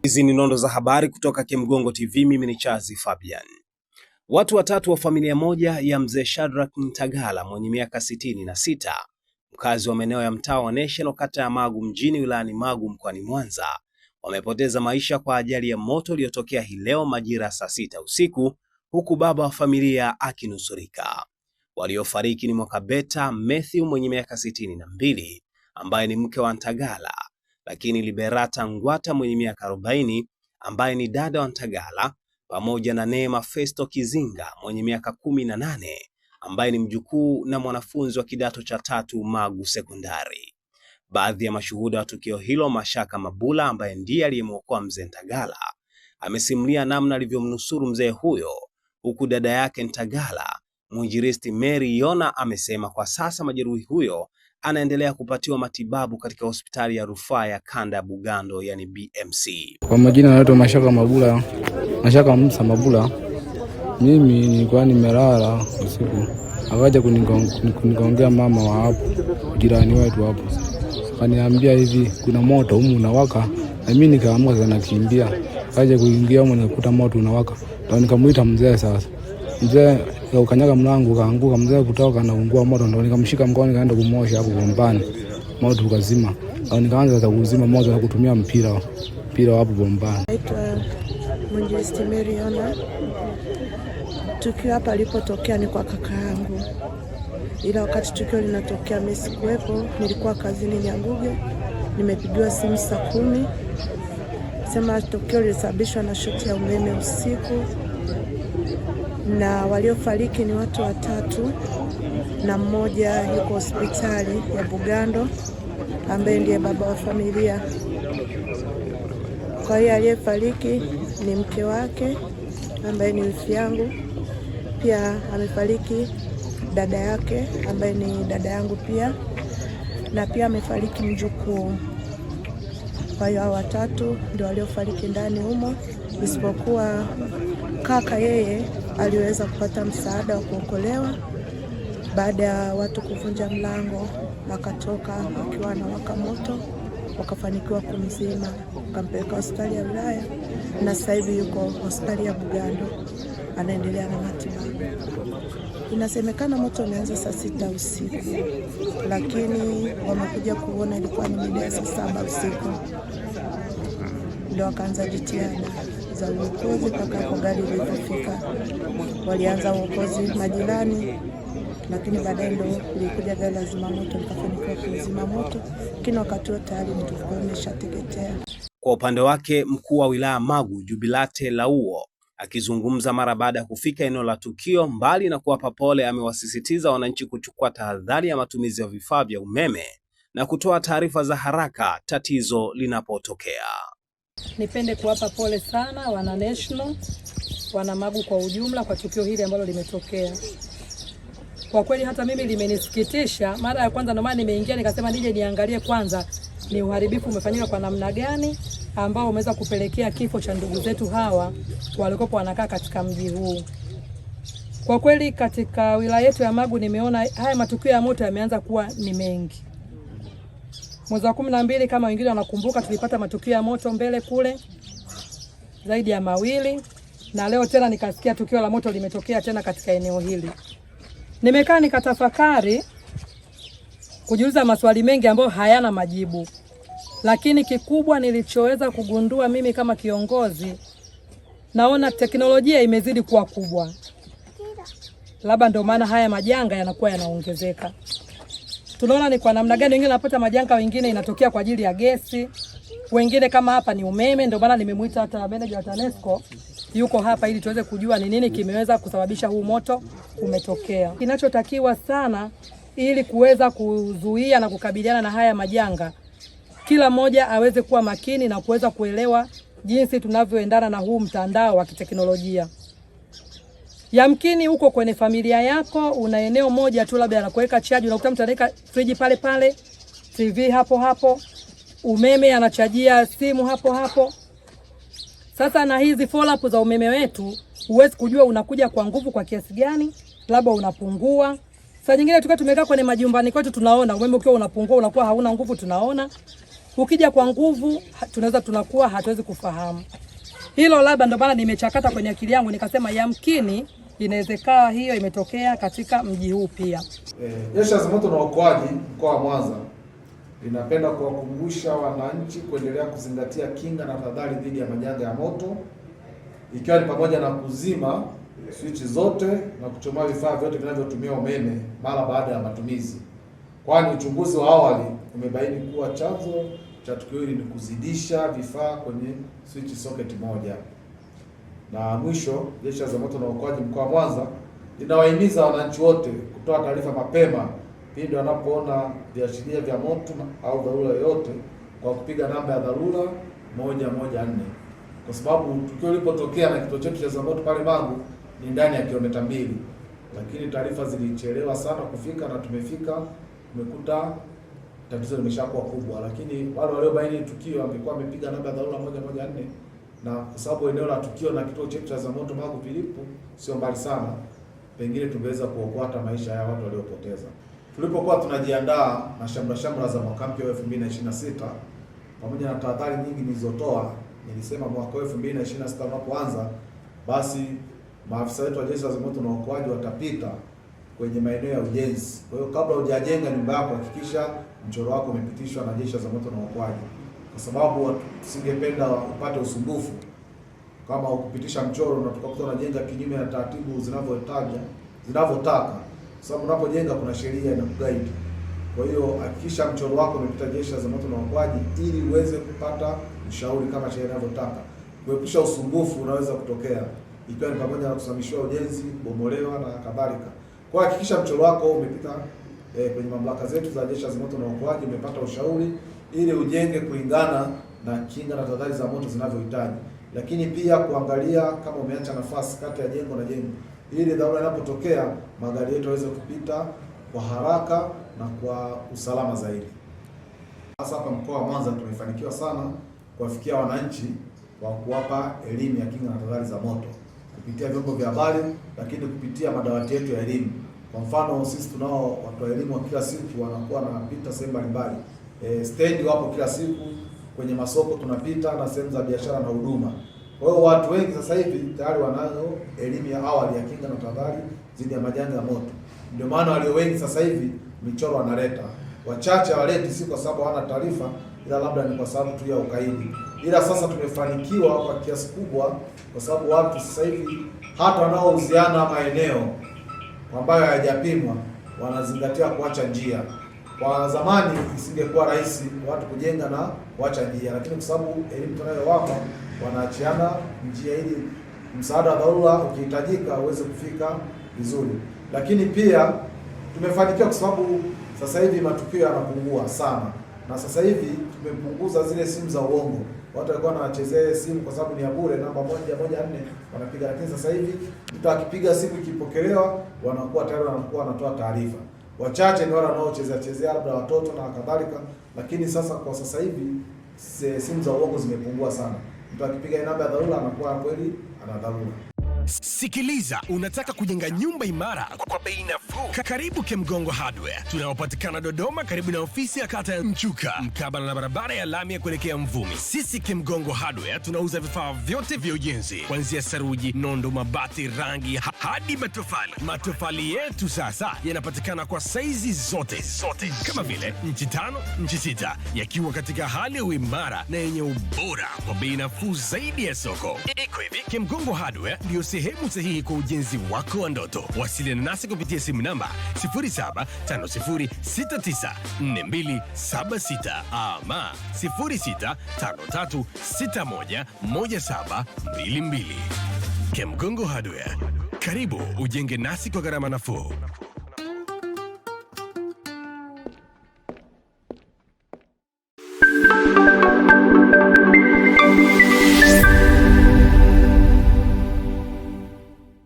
Hizi ni nondo za habari kutoka Kimgongo TV. Mimi ni Chazi Fabian. Watu watatu wa familia moja ya mzee Shadrack Ntagala mwenye miaka 66, mkazi wa maeneo ya mtaa wa National kata ya Magu mjini wilayani Magu mkoani Mwanza, wamepoteza maisha kwa ajali ya moto iliyotokea hii leo majira saa 6 usiku, huku baba wa familia akinusurika. Waliofariki ni Mwakabeta Matthew mwenye miaka 62 ambaye ni mke wa Ntagala, lakini Liberata Ngwata mwenye miaka 40 ambaye ni dada wa Ntagala, pamoja na Neema Festo Kizinga mwenye miaka 18 ambaye ni mjukuu na mwanafunzi wa kidato cha 3 Magu Sekondari. Baadhi ya mashuhuda wa tukio hilo, Mashaka Mabula ambaye ndiye aliyemwokoa mzee Ntagala, amesimulia namna alivyomnusuru mzee huyo, huku dada yake Ntagala, mwinjilisti Mary Yona, amesema kwa sasa majeruhi huyo anaendelea kupatiwa matibabu katika hospitali ya rufaa ya kanda ya Bugando yani BMC. Kwa majina naitwa Mashaka Musa Mabula. Mimi nilikuwa nimelala usiku, akaja kuniongea mama wa hapo jirani wetu hapo, akaniambia hivi kuna moto humu unawaka, na mimi nikaamka sana kimbia, akaja kuingia huko nikakuta moto unawaka, ndio nikamuita mzee. Sasa mzee ukanyaga mlango kaanguka, mzee kutoka na kuungua moto, ndio nikamshika mkono nikaenda kumosha hapo bombani, moto ukazima. Au nikaanza kuzima moto na kutumia mpira hapo bombani. Naitwa mwinjilisti Mary Yona. Tukio hapa lilipotokea ni kwa kaka yangu, ila wakati tukio linatokea mimi sikuwepo, nilikuwa kazini Nyanguge. Nimepigiwa simu saa 10 sema tukio lilisababishwa na shoti ya umeme usiku, na waliofariki ni watu watatu na mmoja yuko hospitali ya Bugando ambaye ndiye baba wa familia. Kwa hiyo aliyefariki ni mke wake ambaye ni wifi yangu, pia amefariki dada yake ambaye ni dada yangu pia, na pia amefariki mjukuu. Kwa hiyo hao watatu ndio waliofariki ndani humo, isipokuwa kaka yeye aliweza kupata msaada wa kuokolewa baada ya watu kuvunja mlango, akatoka akiwa anawaka moto, wakafanikiwa kumzima, wakampeleka hospitali ya wilaya, na sasa hivi yuko hospitali ya Bugando anaendelea na matibabu. Inasemekana moto umeanza saa 6 usiku, lakini wamekuja kuona ilikuwa ni mida ya saa 7 usiku ndio wakaanza jitihada za uokozi mpaka hapo gari lilipofika. Walianza uokozi majirani, lakini baadaye ndio ilikuja gari la zimamoto likafanikiwa kuzima moto, lakini wakati wote tayari tulikuwa tumeshateketea. Kwa upande wake, mkuu wa wilaya Magu Jubilate Lauo akizungumza mara baada ya kufika eneo la tukio, mbali na kuwapa pole, amewasisitiza wananchi kuchukua tahadhari ya matumizi ya vifaa vya umeme na kutoa taarifa za haraka tatizo linapotokea. Nipende kuwapa pole sana wana National, wana Magu kwa ujumla kwa tukio hili ambalo limetokea. Kwa kweli hata mimi limenisikitisha. Mara ya kwanza ndio maana nimeingia nikasema nije niangalie kwanza ni uharibifu umefanyika kwa namna gani ambao umeweza kupelekea kifo cha ndugu zetu hawa walikuwa wanakaa katika mji huu. Kwa kweli katika wilaya yetu ya Magu nimeona haya matukio ya moto yameanza kuwa ni mengi. Mwezi wa 12 kama wengine wanakumbuka, tulipata matukio ya moto mbele kule zaidi ya 2, na leo tena nikasikia tukio la moto limetokea tena katika eneo hili. Nimekaa nikatafakari kujiuliza maswali mengi ambayo hayana majibu, lakini kikubwa nilichoweza kugundua mimi kama kiongozi, naona teknolojia imezidi kuwa kubwa, labda ndio maana haya majanga yanakuwa yanaongezeka. Tunaona ni kwa namna gani wengine wanapata majanga, wengine inatokea kwa ajili ya gesi, wengine kama hapa ni umeme. Ndio maana nimemuita hata manager wa TANESCO yuko hapa ili tuweze kujua ni nini kimeweza kusababisha huu moto umetokea. Kinachotakiwa sana ili kuweza kuzuia na kukabiliana na haya majanga, kila mmoja aweze kuwa makini na kuweza kuelewa jinsi tunavyoendana na huu mtandao wa kiteknolojia. Yamkini huko kwenye familia yako una eneo moja tu labda la kuweka chaji, unakuta mtu anaweka friji pale pale, TV hapo hapo, umeme anachajia simu hapo hapo. Sasa na hizi follow up za umeme wetu huwezi kujua unakuja kwa nguvu kwa kiasi gani, labda unapungua. Saa nyingine tumekaa kwenye majumbani kwetu tunaona umeme ukiwa unapungua unakuwa hauna nguvu tunaona. Ukija kwa nguvu tunaweza tunakuwa hatuwezi kufahamu. Hilo labda ndio maana nimechakata kwenye akili yangu nikasema yamkini inawezekana hiyo imetokea katika mji huu pia. Jeshi la Zimamoto na Uokoaji mkoa wa Mwanza linapenda kuwakumbusha wananchi kuendelea kuzingatia kinga na tahadhari dhidi ya majanga ya moto, ikiwa ni pamoja na kuzima swichi zote na kuchomoa vifaa vyote vinavyotumia umeme mara baada ya matumizi, kwani uchunguzi wa awali umebaini kuwa chanzo cha tukio hili ni kuzidisha vifaa kwenye switch socket moja. Na mwisho, Jeshi la Zimamoto na Uokoaji mkoa wa Mwanza linawahimiza wananchi wote kutoa taarifa mapema pindi wanapoona viashiria vya moto au dharura yoyote kwa kupiga namba ya dharura 114, kwa sababu tukio lilipotokea na kituo chetu cha zimamoto pale Magu ni ndani ya kilomita 2, lakini taarifa zilichelewa sana kufika na tumefika tumekuta tatizo limeshakuwa kubwa. Lakini wale waliobaini tukio wangekuwa wamepiga namba ya dharura 114, na kwa sababu eneo la tukio na kituo chetu cha zimamoto Magu vilipo sio mbali sana, pengine tungeweza kuokoa hata maisha ya watu waliopoteza. Tulipokuwa tunajiandaa na shamra za mwaka mpya 2026 pamoja na tahadhari nyingi nilizotoa, nilisema mwaka 2026 unapoanza, basi maafisa wetu wa Jeshi la Zimamoto na Uokoaji watapita kwenye maeneo ya ujenzi. Kwa hiyo kabla hujajenga nyumba yako, hakikisha mchoro wako umepitishwa na Jeshi la Zimamoto na Uokoaji, kwa sababu tusingependa upate usumbufu kama ukupitisha mchoro na tukakuta unajenga kinyume na taratibu zinavyotaka, sababu unapojenga kuna sheria inakuguide. Kwa hiyo hakikisha mchoro wako umepita Jeshi la Zimamoto na Uokoaji ili uweze kupata ushauri kama sheria inavyotaka, kuepusha usumbufu unaweza kutokea, ikiwa ni pamoja na kusimamishiwa ujenzi, bomolewa na kadhalika. Kwa hiyo hakikisha mchoro wako umepita kwenye mamlaka zetu za Jeshi la Zimamoto na Uokoaji, umepata ushauri ili ujenge kulingana na kinga na tahadhari za moto zinavyohitaji. Lakini pia kuangalia kama umeacha nafasi kati ya jengo na jengo, ili dharura inapotokea magari yetu yaweze kupita kwa haraka na kwa usalama zaidi. Hasa hapa mkoa wa Mwanza tumefanikiwa sana kuwafikia wananchi kwa kuwapa elimu ya kinga na tahadhari za moto kupitia vyombo vya habari, lakini kupitia madawati yetu ya elimu. Kwa mfano, sisi tunao watu wa elimu wa kila siku wanakuwa wanapita sehemu mbalimbali. Stendi wapo kila siku, kwenye masoko tunapita na sehemu za biashara na huduma. Kwa hiyo watu wengi sasa hivi tayari wanayo elimu ya awali ya kinga na tahadhari dhidi ya majanga ya moto. Ndio maana walio wengi sasa hivi michoro wanaleta. Wachache waleti si kwa sababu hawana taarifa, ila labda ni kwa sababu tu ya ukaidi. Ila sasa tumefanikiwa kwa kiasi kubwa kwa sababu watu sasa hivi hata wanaouziana maeneo ambayo hayajapimwa wanazingatia kuacha njia. Kwa zamani isingekuwa rahisi watu kujenga na kuacha njia, lakini kwa sababu elimu tunayowapa wanaachiana njia ili msaada wa dharura ukihitajika uweze kufika vizuri. Lakini pia tumefanikiwa kwa sababu sasa hivi matukio yanapungua sana, na sasa hivi tumepunguza zile simu za uongo. Watu walikuwa wanachezea simu kwa sababu ni ya bure, namba 114 wanapiga, lakini sasa hivi mtu akipiga simu ikipokelewa wanakuwa tayari wanatoa taarifa. Wachache ni wale wanaochezea labda watoto na kadhalika, lakini sasa kwa sasa hivi simu za uongo zimepungua sana. Mtu akipiga namba ya dharura anakuwa kweli ana dharura. Sikiliza, unataka kujenga nyumba imara kwa bei nafuu? Karibu Kemgongo Hardware. Tunaopatikana Dodoma karibu na ofisi ya kata ya Mchuka, mkabala na barabara ya lami ya kuelekea Mvumi. Sisi Kemgongo Hardware tunauza vifaa vyote vya ujenzi, kuanzia saruji, nondo, mabati, rangi hadi matofali. Matofali yetu sasa yanapatikana kwa saizi zote kama vile inchi 5, inchi 6, yakiwa katika hali ya uimara na yenye ubora kwa bei nafuu zaidi ya soko. Iko hivi, Kemgongo Hardware ndio sehemu sahihi kwa ujenzi wako wa ndoto. Wasiliana nasi kupitia simu namba 0750694276 ama 0653611722. Kemgongo Hardware, karibu ujenge nasi kwa gharama nafuu.